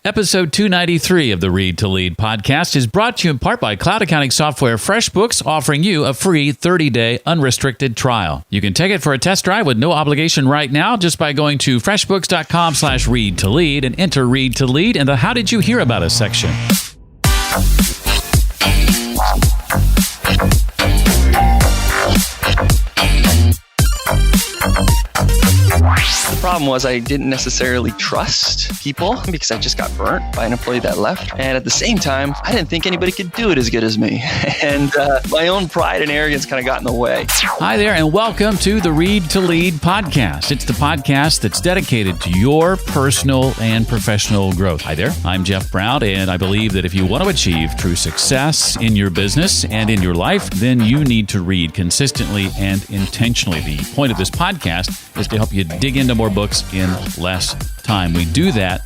Episode 293 of the Read to Lead podcast is brought to you in part by cloud accounting software FreshBooks, offering you a free 30-day unrestricted trial. You can take it for a test drive with no obligation right now just by going to freshbooks.com/read to lead and enter Read to Lead in the How Did You Hear About Us section. The problem was I didn't necessarily trust people because I just got burnt by an employee that left. And at the same time, I didn't think anybody could do it as good as me. And my own pride and arrogance kind of got in the way. Hi there, and welcome to the Read to Lead podcast. It's the podcast that's dedicated to your personal and professional growth. Hi there, I'm Jeff Brown, and I believe that if you want to achieve true success in your business and in your life, then you need to read consistently and intentionally. The point of this podcast is to help you dig into more books in less time. We do that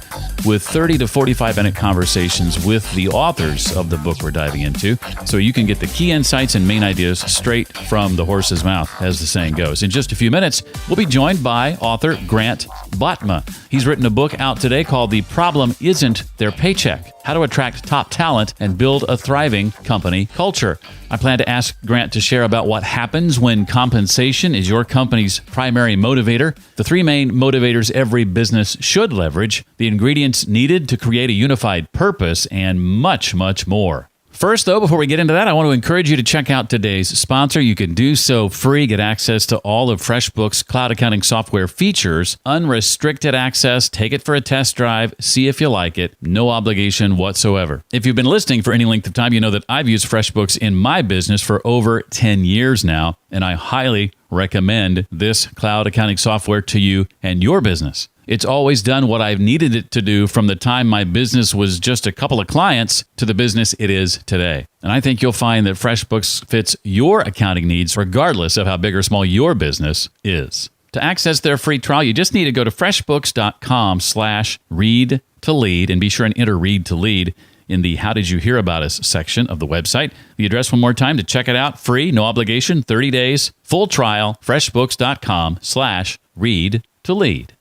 with 30 to 45-minute conversations with the authors of the book we're diving into, so you can get the key insights and main ideas straight from the horse's mouth, as the saying goes. In just a few minutes, we'll be joined by author Grant Batma. He's written a book out today called The Problem Isn't Their Paycheck: How to Attract Top Talent and Build a Thriving Company Culture. I plan to ask Grant to share about what happens when compensation is your company's primary motivator, the three main motivators every business should leverage, the ingredients needed to create a unified purpose, and much, much more. First, though, before we get into that, I want to encourage you to check out today's sponsor. You can do so free, get access to all of FreshBooks' cloud accounting software features, unrestricted access, take it for a test drive, see if you like it, no obligation whatsoever. If you've been listening for any length of time, you know that I've used FreshBooks in my business for over 10 years now, and I highly recommend this cloud accounting software to you and your business. It's always done what I've needed it to do from the time my business was just a couple of clients to the business it is today. And I think you'll find that FreshBooks fits your accounting needs regardless of how big or small your business is. To access their free trial, you just need to go to freshbooks.com/read to lead and be sure and enter Read to Lead in the How Did You Hear About Us section of the website. The address one more time to check it out, free, no obligation, 30 days, full trial, freshbooks.com/read to lead.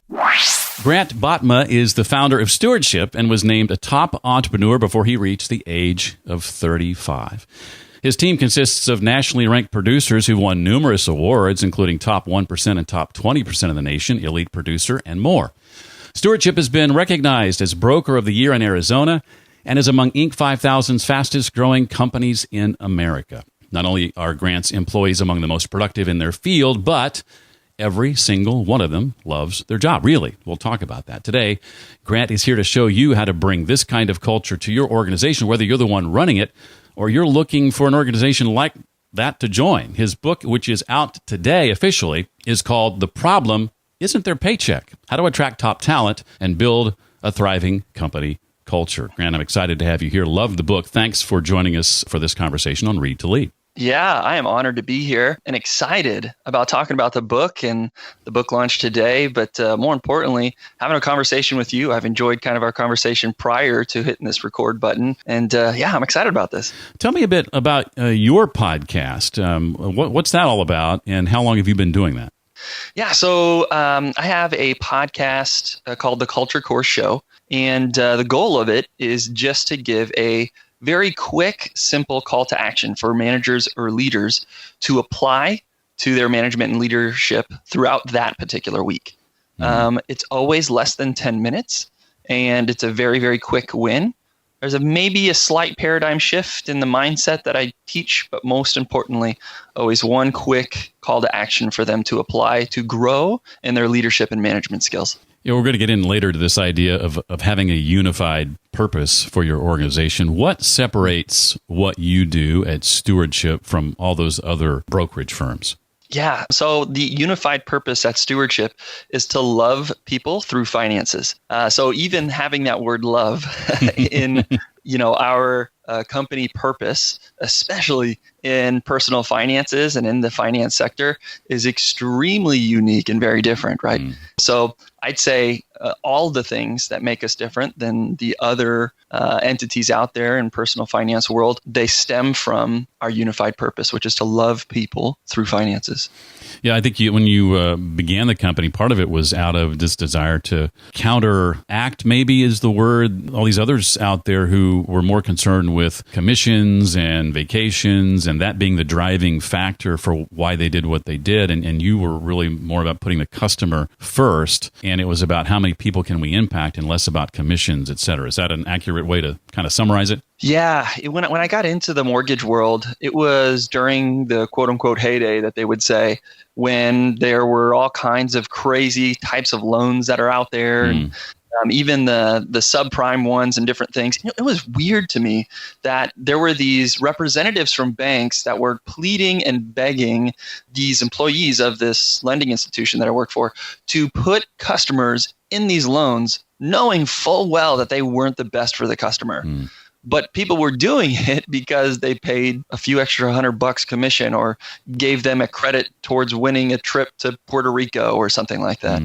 Grant Batma is the founder of Stewardship and was named a top entrepreneur before he reached the age of 35. His team consists of nationally ranked producers who won numerous awards, including top 1% and top 20% of the nation, elite producer, and more. Stewardship has been recognized as Broker of the Year in Arizona and is among Inc. 5000's fastest growing companies in America. Not only are Grant's employees among the most productive in their field, but every single one of them loves their job. Really, we'll talk about that. Today, Grant is here to show you how to bring this kind of culture to your organization, whether you're the one running it or you're looking for an organization like that to join. His book, which is out today officially, is called The Problem Isn't Their Paycheck: How to Attract Top Talent and Build a Thriving Company Culture. Grant, I'm excited to have you here. Love the book. Thanks for joining us for this conversation on Read to Lead. Yeah, I am honored to be here and excited about talking about the book and the book launch today. But more importantly, having a conversation with you. I've enjoyed kind of our conversation prior to hitting this record button. And I'm excited about this. Tell me a bit about your podcast. What's that all about, and how long have you been doing that? Yeah, so I have a podcast called The Culture Course Show. And the goal of it is just to give a very quick, simple call to action for managers or leaders to apply to their management and leadership throughout that particular week. Mm-hmm. It's always less than 10 minutes, and it's a very, very quick win. There's maybe a slight paradigm shift in the mindset that I teach, but most importantly, always one quick call to action for them to apply to grow in their leadership and management skills. Yeah, we're going to get in later to this idea of having a unified purpose for your organization. What separates what you do at Stewardship from all those other brokerage firms? Yeah, so the unified purpose at Stewardship is to love people through finances. So even having that word love in our company purpose, especially in personal finances and in the finance sector, is extremely unique and very different, right? So I'd say all the things that make us different than the other entities out there in personal finance world, they stem from our unified purpose, which is to love people through finances. Yeah, I think when you began the company, part of it was out of this desire to counteract, maybe is the word, all these others out there who were more concerned with commissions and vacations and that being the driving factor for why they did what they did. And you were really more about putting the customer first. And it was about how many people can we impact and less about commissions, et cetera. Is that an accurate way to kind of summarize it? Yeah. When I got into the mortgage world, it was during the quote unquote heyday that they would say, when there were all kinds of crazy types of loans that are out there. And even the subprime ones and different things. It was weird to me that there were these representatives from banks that were pleading and begging these employees of this lending institution that I worked for to put customers in these loans, knowing full well that they weren't the best for the customer. But people were doing it because they paid a few extra $100 commission or gave them a credit towards winning a trip to Puerto Rico or something like that.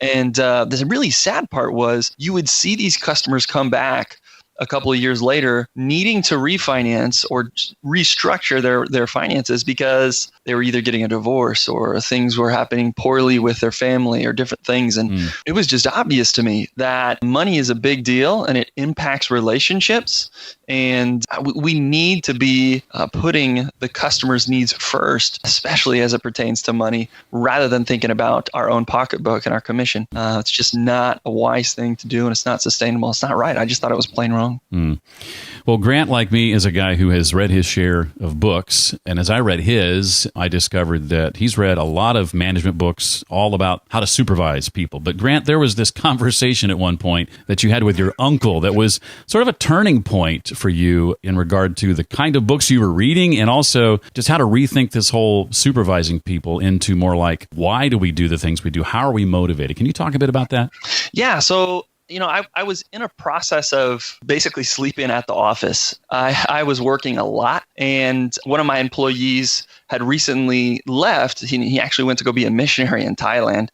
And the really sad part was you would see these customers come back a couple of years later needing to refinance or restructure their finances because they were either getting a divorce or things were happening poorly with their family or different things. And it was just obvious to me that money is a big deal and it impacts relationships. And we need to be putting the customer's needs first, especially as it pertains to money, rather than thinking about our own pocketbook and our commission. It's just not a wise thing to do, and it's not sustainable. It's not right. I just thought it was plain wrong. Well, Grant, like me, is a guy who has read his share of books. And as I read his, I discovered that he's read a lot of management books all about how to supervise people. But Grant, there was this conversation at one point that you had with your uncle that was sort of a turning point for you in regard to the kind of books you were reading and also just how to rethink this whole supervising people into more like, why do we do the things we do? How are we motivated? Can you talk a bit about that? Yeah. So I was in a process of basically sleeping at the office. I was working a lot, and one of my employees had recently left. He actually went to go be a missionary in Thailand,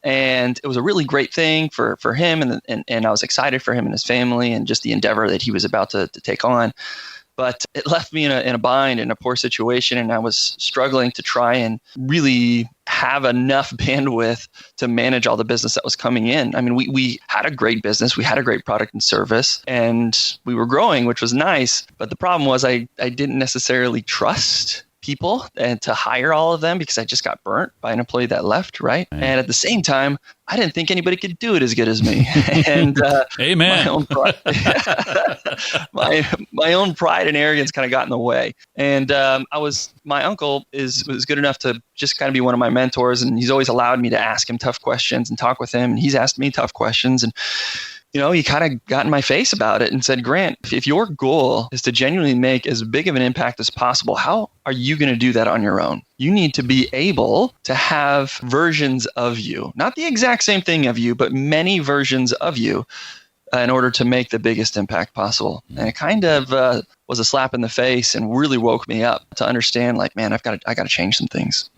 and it was a really great thing for him, and I was excited for him and his family and just the endeavor that he was about to take on. But it left me in a bind, in a poor situation, and I was struggling to try and really have enough bandwidth to manage all the business that was coming in. I mean, we had a great business, we had a great product and service, and we were growing, which was nice. But the problem was I didn't necessarily trust people and to hire all of them because I just got burnt by an employee that left, right? And at the same time, I didn't think anybody could do it as good as me. And Amen. my own pride and arrogance kind of got in the way. And my uncle was good enough to just kind of be one of my mentors, and he's always allowed me to ask him tough questions and talk with him, and he's asked me tough questions. And he kind of got in my face about it and said, Grant, if your goal is to genuinely make as big of an impact as possible, how are you going to do that on your own? You need to be able to have versions of you, not the exact same thing of you, but many versions of you in order to make the biggest impact possible. And it kind of was a slap in the face and really woke me up to understand, like, man, I got to change some things.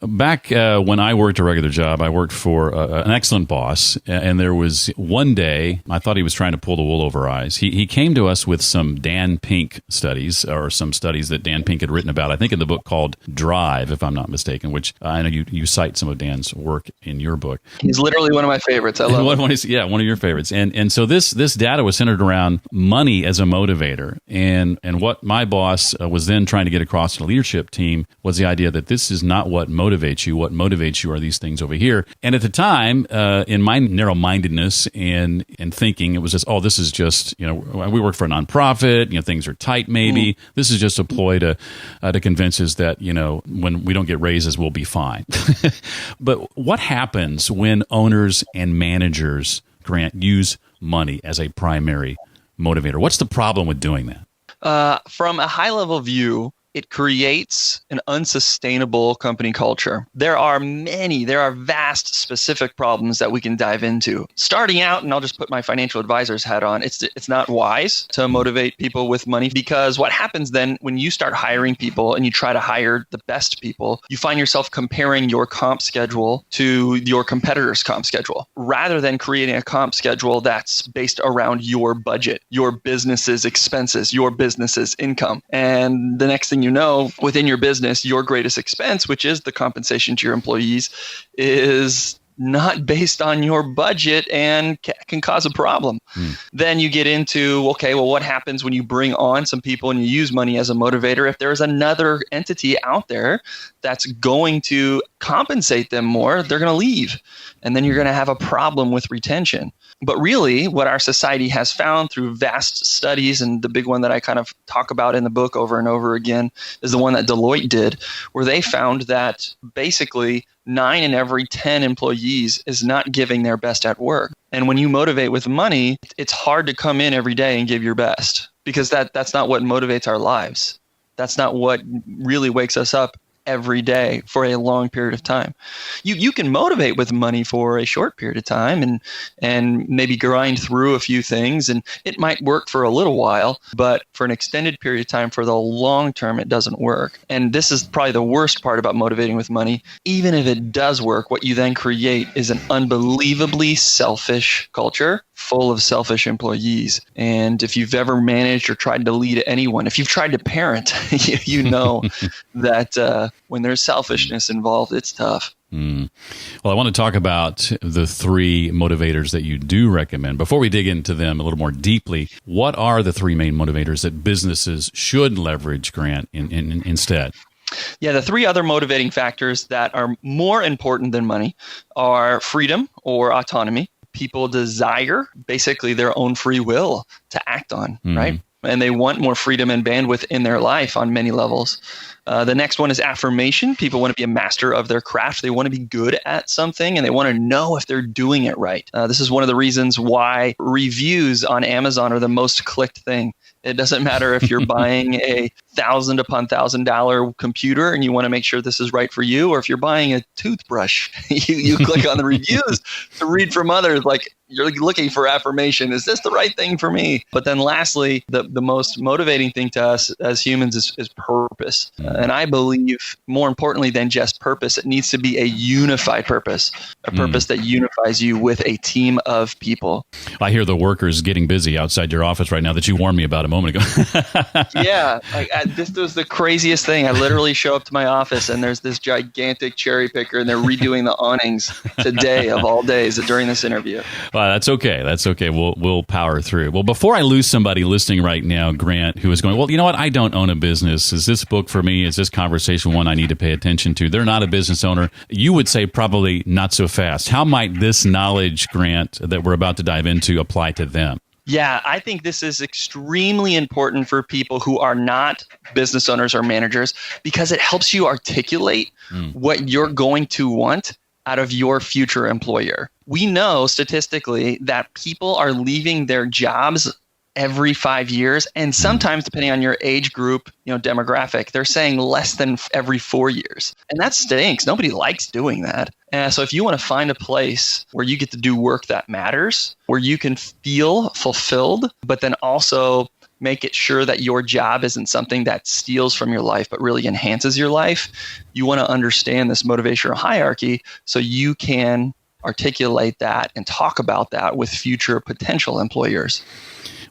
Back when I worked a regular job, I worked for an excellent boss, and there was one day I thought he was trying to pull the wool over our eyes. He came to us with some Dan Pink studies, or some studies that Dan Pink had written about, I think in the book called Drive, if I'm not mistaken, which I know you cite some of Dan's work in your book. He's literally one of my favorites. I love him. Yeah, one of your favorites. And so this data was centered around money as a motivator. And what my boss was then trying to get across to the leadership team was the idea that this is not what motivates you. What motivates you are these things over here. And at the time, in my narrow-mindedness and thinking, it was just, this is just, we work for a nonprofit, things are tight maybe. This is just a ploy to convince us that, when we don't get raises, we'll be fine. But what happens when owners and managers, Grant, use money as a primary motivator? What's the problem with doing that? From a high level view, it creates an unsustainable company culture. There are vast specific problems that we can dive into. Starting out, and I'll just put my financial advisor's hat on, it's not wise to motivate people with money, because what happens then when you start hiring people and you try to hire the best people, you find yourself comparing your comp schedule to your competitor's comp schedule, rather than creating a comp schedule that's based around your budget, your business's expenses, your business's income. And the next thing you know, within your business, your greatest expense, which is the compensation to your employees, is not based on your budget and can cause a problem. Then you get into, okay, well, what happens when you bring on some people and you use money as a motivator? If there's another entity out there that's going to compensate them more, they're going to leave. And then you're going to have a problem with retention. But really, what our society has found through vast studies, and the big one that I kind of talk about in the book over and over again is the one that Deloitte did, where they found that basically 9 in every 10 employees is not giving their best at work. And when you motivate with money, it's hard to come in every day and give your best, because that's not what motivates our lives. That's not what really wakes us up every day for a long period of time. You can motivate with money for a short period of time and maybe grind through a few things, and it might work for a little while, but for an extended period of time, for the long term, it doesn't work. And this is probably the worst part about motivating with money. Even if it does work, what you then create is an unbelievably selfish culture full of selfish employees. And if you've ever managed or tried to lead anyone, if you've tried to parent, you know that when there's selfishness involved, it's tough. Well, I want to talk about the 3 motivators that you do recommend. Before we dig into them a little more deeply, what are the 3 main motivators that businesses should leverage, Grant, instead? Yeah, the 3 other motivating factors that are more important than money are freedom or autonomy. People desire basically their own free will to act on, right? And they want more freedom and bandwidth in their life on many levels. The next one is affirmation. People want to be a master of their craft. They want to be good at something, and they want to know if they're doing it right. This is one of the reasons why reviews on Amazon are the most clicked thing. It doesn't matter if you're buying a $1,000 upon $1,000 computer and you want to make sure this is right for you, or if you're buying a toothbrush, you click on the reviews to read from others. Like, you're looking for affirmation. Is this the right thing for me? But then lastly, the most motivating thing to us as humans is purpose. And I believe more importantly than just purpose, it needs to be a unified purpose, a purpose that unifies you with a team of people. I hear the workers getting busy outside your office right now that you warned me about a moment ago. Yeah, this was the craziest thing. I literally show up to my office and there's this gigantic cherry picker and they're redoing the awnings today of all days during this interview. Well, that's okay. That's okay. We'll power through. Well, before I lose somebody listening right now, Grant, who is going, well, you know what? I don't own a business. Is this book for me? Is this conversation one I need to pay attention to? They're not a business owner. You would say probably not so fast. How might this knowledge, Grant, that we're about to dive into apply to them? Yeah, I think this is extremely important for people who are not business owners or managers, because it helps you articulate what you're going to want out of your future employer. We know statistically that people are leaving their jobs every 5 years, and sometimes, depending on your age group, demographic, they're saying less than every 4 years. And that stinks. Nobody likes doing that. So if you want to find a place where you get to do work that matters, where you can feel fulfilled, but then also make it sure that your job isn't something that steals from your life, but really enhances your life, you want to understand this motivational hierarchy so you can articulate that and talk about that with future potential employers.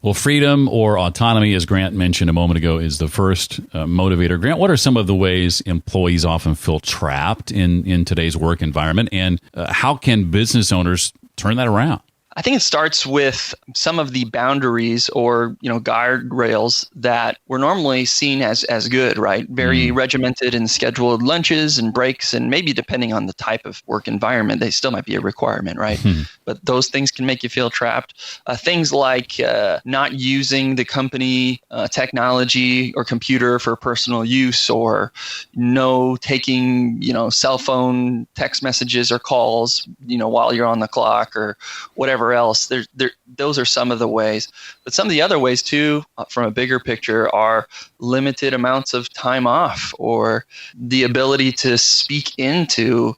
Well, freedom or autonomy, as Grant mentioned a moment ago, is the first motivator. Grant, what are some of the ways employees often feel trapped in today's work environment, and how can business owners turn that around? I think it starts with some of the boundaries or, guardrails that were normally seen as good, right? Very regimented and scheduled lunches and breaks, and maybe depending on the type of work environment, they still might be a requirement, right? But those things can make you feel trapped. Things like not using the company technology or computer for personal use, or no taking, cell phone text messages or calls, while you're on the clock, or whatever whatever else. Those are some of the ways. But some of the other ways too, from a bigger picture, are limited amounts of time off, or the ability to speak into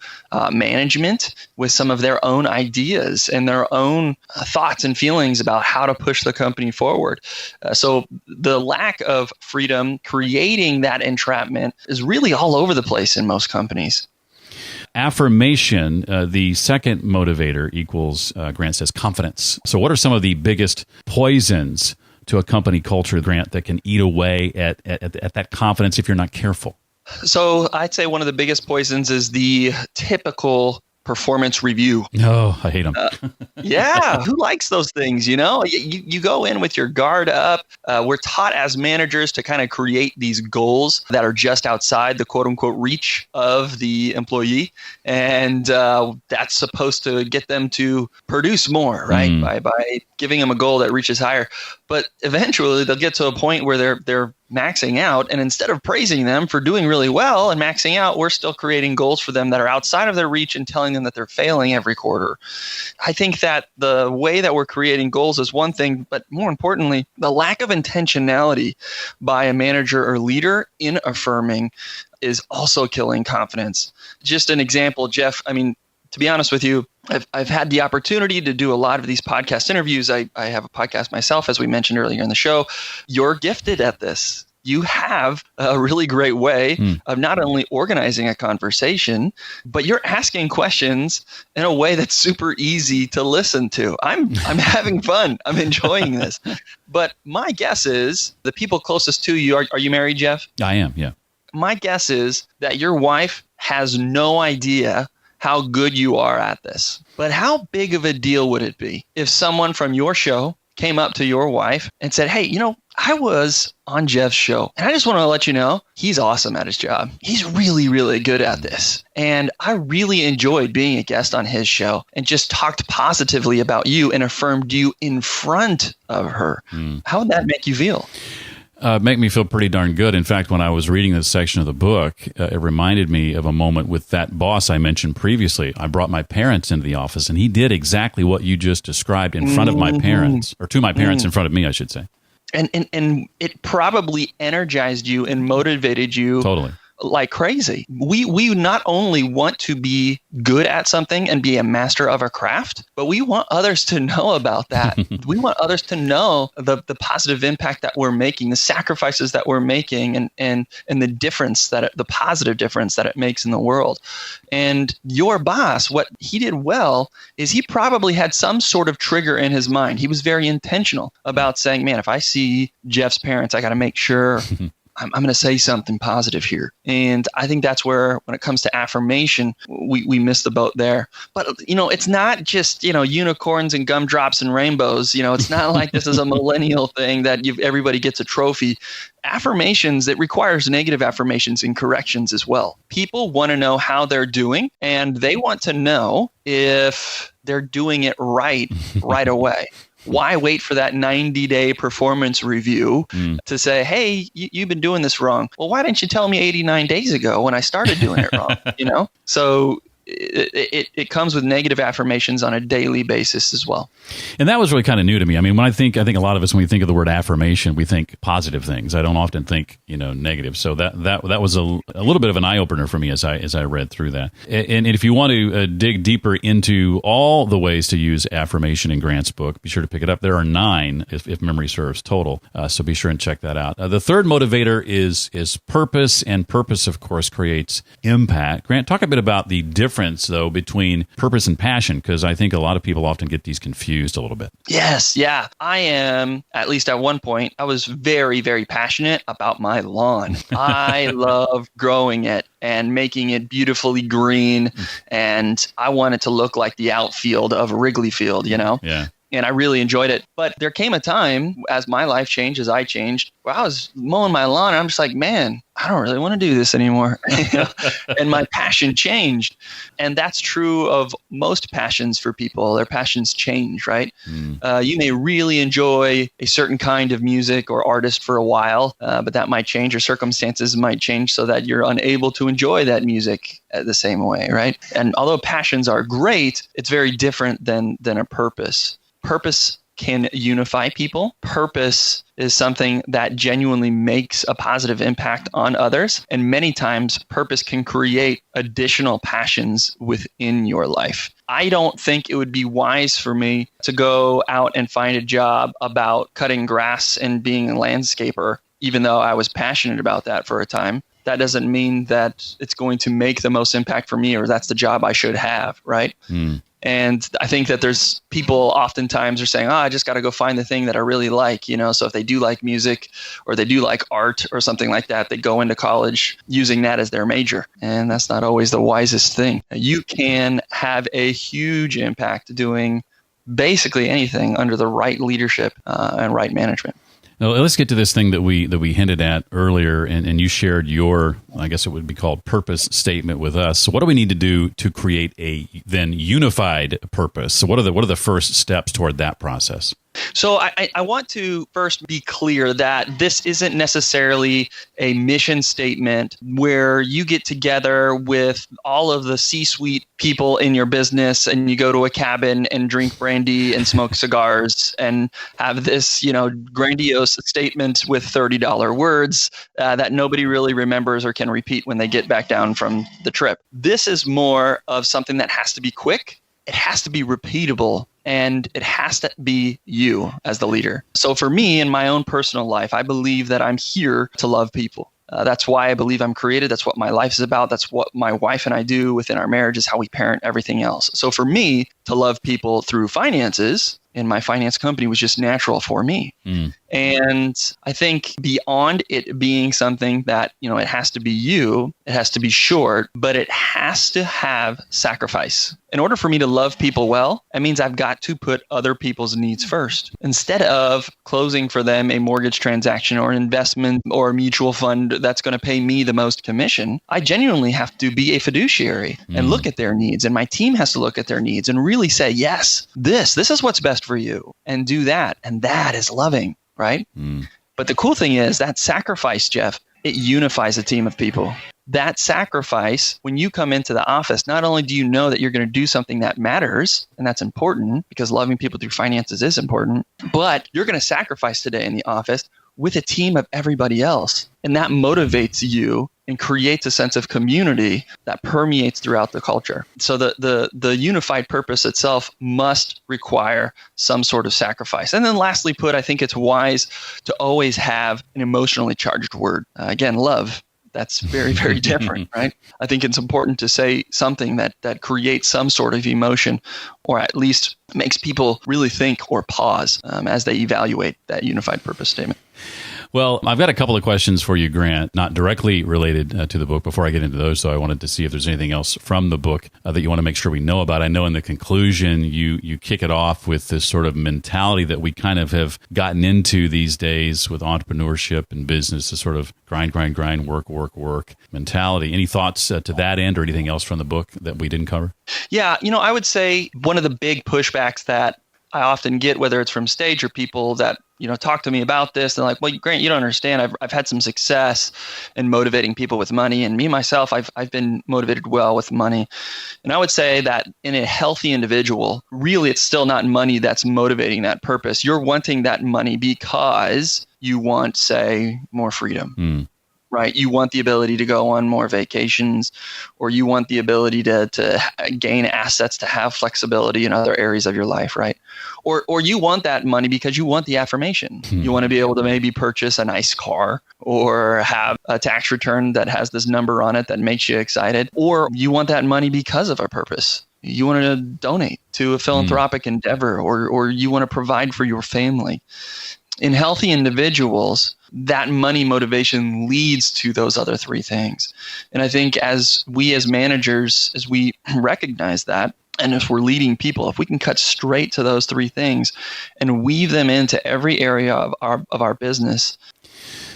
management with some of their own ideas and their own thoughts and feelings about how to push the company forward. So the lack of freedom creating that entrapment is really all over the place in most companies. Affirmation, the second motivator, equals, Grant says, confidence. So what are some of the biggest poisons to a company culture, Grant, that can eat away at that confidence if you're not careful? So I'd say one of the biggest poisons is the typical performance review. Oh, I hate them. Yeah, who likes those things? You go in with your guard up. We're taught as managers to kind of create these goals that are just outside the quote unquote reach of the employee. And that's supposed to get them to produce more, right? By giving them a goal that reaches higher. But eventually they'll get to a point where they're maxing out, and instead of praising them for doing really well and maxing out, we're still creating goals for them that are outside of their reach and telling them that they're failing every quarter. I think that the way that we're creating goals is one thing, but more importantly, the lack of intentionality by a manager or leader in affirming is also killing confidence. Just an example, Jeff, to be honest with you, I've had the opportunity to do a lot of these podcast interviews. I have a podcast myself, as we mentioned earlier in the show. You're gifted at this. You have a really great way of not only organizing a conversation, but you're asking questions in a way that's super easy to listen to. I'm having fun. I'm enjoying this. But my guess is the people closest to you, are you married, Jeff? I am, yeah. My guess is that your wife has no idea how good you are at this. But how big of a deal would it be if someone from your show came up to your wife and said, hey, I was on Jeff's show, and I just want to let you know he's awesome at his job. He's really, really good at this. And I really enjoyed being a guest on his show, and just talked positively about you and affirmed you in front of her. How would that make you feel? Make me feel pretty darn good. In fact, when I was reading this section of the book, it reminded me of a moment with that boss I mentioned previously. I brought my parents into the office, and he did exactly what you just described in front of my parents, or to my parents in front of me, I should say. And it probably energized you and motivated you. Totally. Like crazy. We not only want to be good at something and be a master of our craft, but we want others to know about that. We want others to know the positive impact that we're making, the sacrifices that we're making, and the difference the positive difference that it makes in the world. And your boss, what he did well is he probably had some sort of trigger in his mind. He was very intentional about saying, man, if I see Jeff's parents, I got to make sure I'm going to say something positive here. And I think that's where, when it comes to affirmation, we miss the boat there. But, it's not just, unicorns and gumdrops and rainbows. It's not like this is a millennial thing that everybody gets a trophy. Affirmations, it requires negative affirmations and corrections as well. People want to know how they're doing, and they want to know if they're doing it right away. Why wait for that 90-day performance review to say, hey, you've been doing this wrong? Well, why didn't you tell me 89 days ago when I started doing it wrong? So it comes with negative affirmations on a daily basis as well. And that was really kind of new to me. When I think a lot of us, when we think of the word affirmation, we think positive things. I don't often think, negative. So that was a little bit of an eye opener for me as I read through that. And if you want to dig deeper into all the ways to use affirmation in Grant's book, be sure to pick it up. There are 9, if memory serves, total. So be sure and check that out. The third motivator is purpose, and purpose, of course, creates impact. Grant, talk a bit about the difference, though, between purpose and passion, because I think a lot of people often get these confused a little bit. Yes, yeah. I am, at least at one point, I was very, very passionate about my lawn. I love growing it and making it beautifully green, and I want it to look like the outfield of Wrigley Field, Yeah. And I really enjoyed it. But there came a time, as my life changed, as I changed, where I was mowing my lawn, and I'm just like, man, I don't really want to do this anymore. And my passion changed. And that's true of most passions for people. Their passions change, right? You may really enjoy a certain kind of music or artist for a while, but that might change, or circumstances might change so that you're unable to enjoy that music the same way, right? And although passions are great, it's very different than a purpose. purpose can unify people. Purpose is something that genuinely makes a positive impact on others. And many times, purpose can create additional passions within your life. I don't think it would be wise for me to go out and find a job about cutting grass and being a landscaper, even though I was passionate about that for a time. That doesn't mean that it's going to make the most impact for me or that's the job I should have, right? And I think that there's people oftentimes are saying, I just got to go find the thing that I really like, So if they do like music or they do like art or something like that, they go into college using that as their major. And that's not always the wisest thing. You can have a huge impact doing basically anything under the right leadership and right management. Now, let's get to this thing that we hinted at earlier, and you shared your, I guess it would be called purpose statement with us. So what do we need to do to create a then unified purpose? So what are the first steps toward that process? So I want to first be clear that this isn't necessarily a mission statement where you get together with all of the C-suite people in your business and you go to a cabin and drink brandy and smoke cigars and have this, grandiose statement with $30 words that nobody really remembers or can repeat when they get back down from the trip. This is more of something that has to be quick. It has to be repeatable. And it has to be you as the leader. So for me, in my own personal life, I believe that I'm here to love people. That's why I believe I'm created. That's what my life is about. That's what my wife and I do within our marriage, is how we parent everything else. So for me, to love people through finances in my finance company was just natural for me. And I think beyond it being something that, it has to be you, it has to be short, but it has to have sacrifice. In order for me to love people well, it means I've got to put other people's needs first. Instead of closing for them a mortgage transaction or an investment or a mutual fund that's going to pay me the most commission, I genuinely have to be a fiduciary and look at their needs. And my team has to look at their needs and really say, yes, this is what's best for you, and do that. And that is loving, right? But the cool thing is that sacrifice, Jeff, it unifies a team of people. That sacrifice, when you come into the office, not only do you know that you're going to do something that matters, and that's important because loving people through finances is important, but you're going to sacrifice today in the office with a team of everybody else. And that motivates you and creates a sense of community that permeates throughout the culture. So the unified purpose itself must require some sort of sacrifice. And then lastly put, I think it's wise to always have an emotionally charged word. Again, love. That's very, very different, right? I think it's important to say something that creates some sort of emotion, or at least makes people really think or pause as they evaluate that unified purpose statement. Well, I've got a couple of questions for you, Grant, not directly related to the book. Before I get into those, so I wanted to see if there's anything else from the book that you want to make sure we know about. I know in the conclusion, you kick it off with this sort of mentality that we kind of have gotten into these days with entrepreneurship and business, this sort of grind, work mentality. Any thoughts to that end or anything else from the book that we didn't cover? Yeah, I would say one of the big pushbacks that I often get, whether it's from stage or people that talk to me about this, they're like, well, Grant, you don't understand. I've had some success in motivating people with money, and me myself, I've been motivated well with money. And I would say that in a healthy individual, really, it's still not money that's motivating that purpose. You're wanting that money because you want, say, more freedom. Right? You want the ability to go on more vacations, or you want the ability to gain assets, to have flexibility in other areas of your life, right? Or you want that money because you want the affirmation. You want to be able to maybe purchase a nice car or have a tax return that has this number on it that makes you excited. Or you want that money because of a purpose. You want to donate to a philanthropic endeavor, or you want to provide for your family. In healthy individuals, that money motivation leads to those other three things. And I think as we as managers, as we recognize that, and if we're leading people, if we can cut straight to those three things and weave them into every area of our business.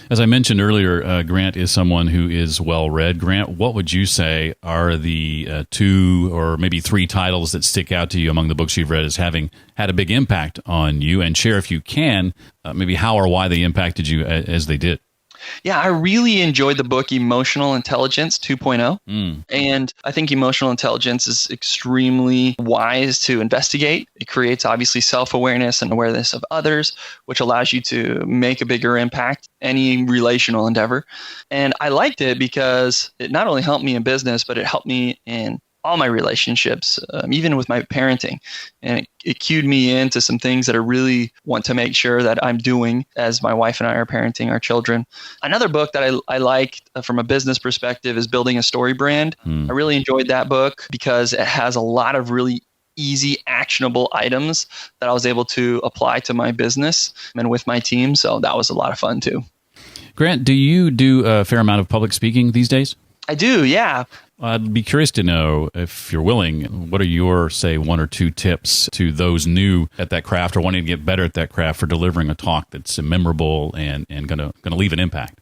As I mentioned earlier, Grant is someone who is well-read. Grant, what would you say are the 2 or maybe 3 titles that stick out to you among the books you've read as having had a big impact on you? And share, if you can, maybe how or why they impacted you as they did. Yeah, I really enjoyed the book Emotional Intelligence 2.0. And I think emotional intelligence is extremely wise to investigate. It creates obviously self-awareness and awareness of others, which allows you to make a bigger impact any relational endeavor. And I liked it because it not only helped me in business, but it helped me in all my relationships, even with my parenting. And it cued me into some things that I really want to make sure that I'm doing as my wife and I are parenting our children. Another book that I like from a business perspective is Building a Story Brand. I really enjoyed that book because it has a lot of really easy, actionable items that I was able to apply to my business and with my team. So that was a lot of fun too. Grant, do you do a fair amount of public speaking these days? I do, yeah. I'd be curious to know, if you're willing, what are your, say, 1 or 2 tips to those new at that craft or wanting to get better at that craft for delivering a talk that's memorable and gonna leave an impact?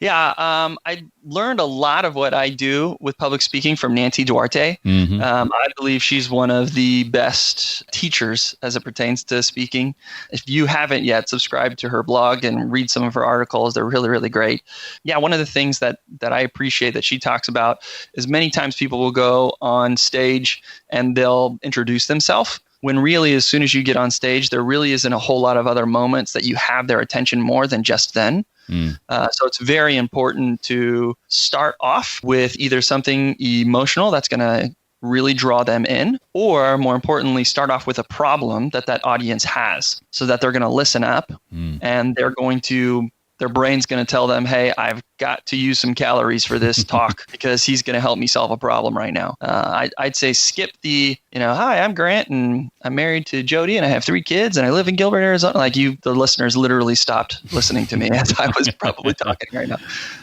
Yeah, I learned a lot of what I do with public speaking from Nancy Duarte. I believe she's one of the best teachers as it pertains to speaking. If you haven't yet, subscribe to her blog and read some of her articles. They're really, really great. Yeah, one of the things that I appreciate that she talks about is many times people will go on stage and they'll introduce themselves, when really as soon as you get on stage, there really isn't a whole lot of other moments that you have their attention more than just then. So it's very important to start off with either something emotional that's going to really draw them in, or more importantly, start off with a problem that audience has so that they're going to listen up and their brain's going to tell them, hey, I've got to use some calories for this talk because he's going to help me solve a problem right now. I'd say skip the, hi, I'm Grant and I'm married to Jody and I have 3 kids and I live in Gilbert, Arizona. The listeners literally stopped listening to me as I was probably talking right now.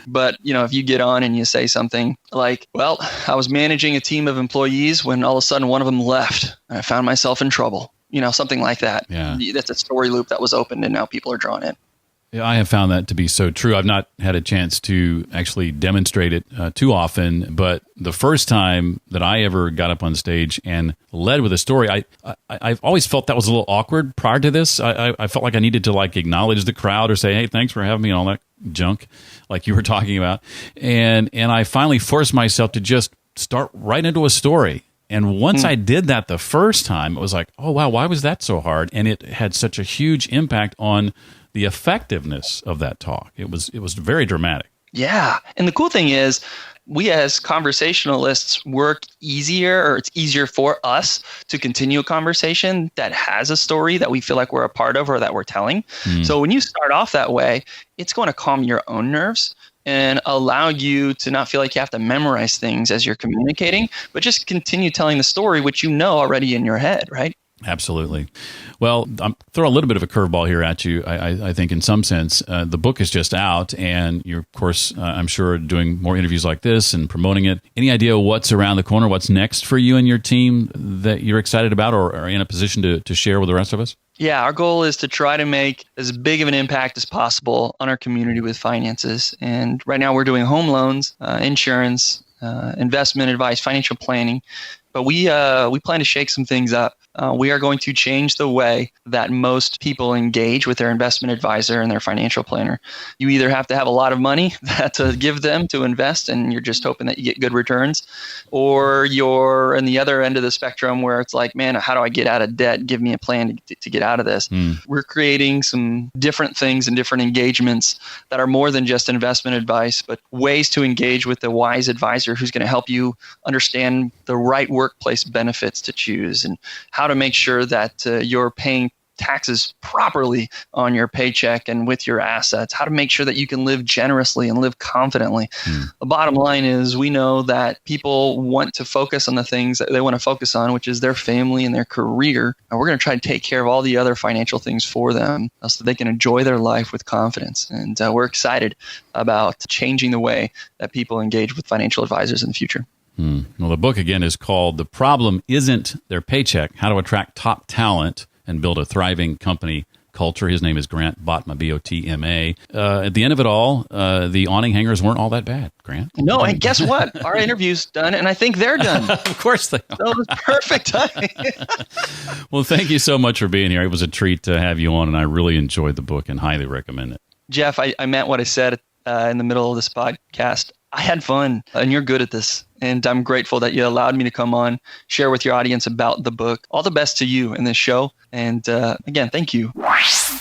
But, if you get on and you say something like, well, I was managing a team of employees when all of a sudden one of them left and I found myself in trouble, something like that. Yeah. That's a story loop that was opened and now people are drawn in. Yeah, I have found that to be so true. I've not had a chance to actually demonstrate it too often, but the first time that I ever got up on stage and led with a story, I've always felt that was a little awkward prior to this. I felt like I needed to acknowledge the crowd or say, hey, thanks for having me and all that junk like you were talking about. And I finally forced myself to just start right into a story. And once I did that the first time, it was like, oh, wow, why was that so hard? And it had such a huge impact on the effectiveness of that talk. It was very dramatic. Yeah. And the cool thing is, we as conversationalists work easier, or it's easier for us to continue a conversation that has a story that we feel like we're a part of or that we're telling. So when you start off that way, it's going to calm your own nerves and allow you to not feel like you have to memorize things as you're communicating, but just continue telling the story, which you know already in your head, right? Absolutely. Well, I'm throw a little bit of a curveball here at you. I think in some sense, the book is just out and you're, of course, I'm sure doing more interviews like this and promoting it. Any idea what's around the corner, what's next for you and your team that you're excited about or are in a position to share with the rest of us? Yeah, our goal is to try to make as big of an impact as possible on our community with finances. And right now we're doing home loans, insurance, investment advice, financial planning. But we plan to shake some things up. We are going to change the way that most people engage with their investment advisor and their financial planner. You either have to have a lot of money to give them to invest and you're just hoping that you get good returns, or you're in the other end of the spectrum where it's like, man, how do I get out of debt? Give me a plan to get out of this. We're creating some different things and different engagements that are more than just investment advice, but ways to engage with the wise advisor who's going to help you understand the right workplace benefits to choose and how to make sure that you're paying taxes properly on your paycheck and with your assets, how to make sure that you can live generously and live confidently. The bottom line is we know that people want to focus on the things that they want to focus on, which is their family and their career. And we're going to try to take care of all the other financial things for them so they can enjoy their life with confidence. And we're excited about changing the way that people engage with financial advisors in the future. Well, the book, again, is called The Problem Isn't Their Paycheck, How to Attract Top Talent and Build a Thriving Company Culture. His name is Grant Batma, B-O-T-M-A. At the end of it all, the awning hangers weren't all that bad, Grant. No, and guess what? Our interview's done, and I think they're done. Of course they are. So it was perfect timing. Well, thank you so much for being here. It was a treat to have you on, and I really enjoyed the book and highly recommend it. Jeff, I meant what I said in the middle of this podcast. I had fun, and you're good at this. And I'm grateful that you allowed me to come on, share with your audience about the book. All the best to you in this show. And again, thank you.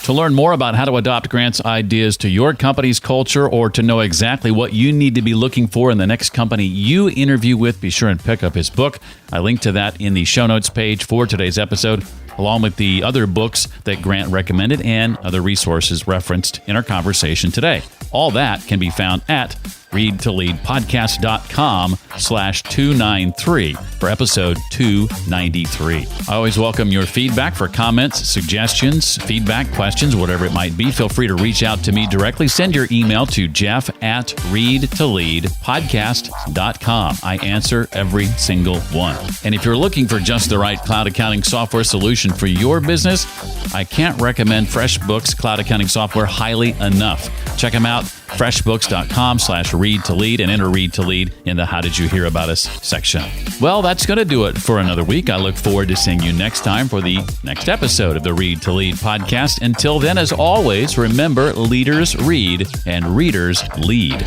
To learn more about how to adopt Grant's ideas to your company's culture, or to know exactly what you need to be looking for in the next company you interview with, be sure and pick up his book. I link to that in the show notes page for today's episode, along with the other books that Grant recommended and other resources referenced in our conversation today. All that can be found at readtoleadpodcast.com/293 for episode 293. I always welcome your feedback. For comments, suggestions, feedback, questions, whatever it might be, feel free to reach out to me directly. Send your email to jeff@readtoleadpodcast.com. I answer every single one. And if you're looking for just the right cloud accounting software solution for your business, I can't recommend FreshBooks cloud accounting software highly enough. Check them out, freshbooks.com/read-to-lead, and enter Read to Lead in the How Did You Hear About Us section. Well, that's going to do it for another week. I look forward to seeing you next time for the next episode of the Read to Lead podcast. Until then, as always, remember, leaders read and readers lead.